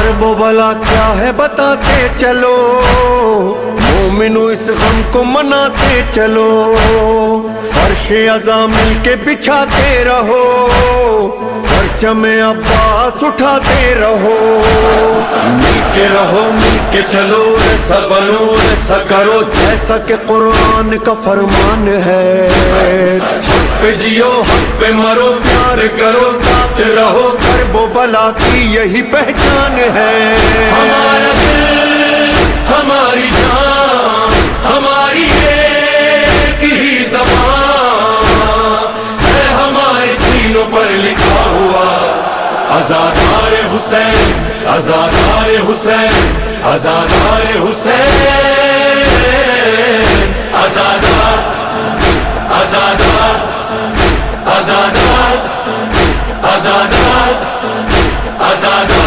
करब भला क्या है बताते चलो, मोमिनो इस गम को मनाते चलो। फर्श अज़ा मिलके बिछाते रहो, परचम अब्बास उठाते रहो। मिलके चलो, ऐसा बनो ऐसा करो जैसा कि कुरान का फरमान है। हक पे जियो हक पे मरो, प्यार करो साथ रहो, करबो बला की यही पहचान है। हमारा दिल हमारी जान हमारी एक ही ज़बान है, हमारे सीनों पर लिखा हुआ आज़ादार हुसैन आज़ादार हुसैन आज़ादार हुसैन। आज़ादार आज़ादार आज़ादार आज़ादार आज़ादार।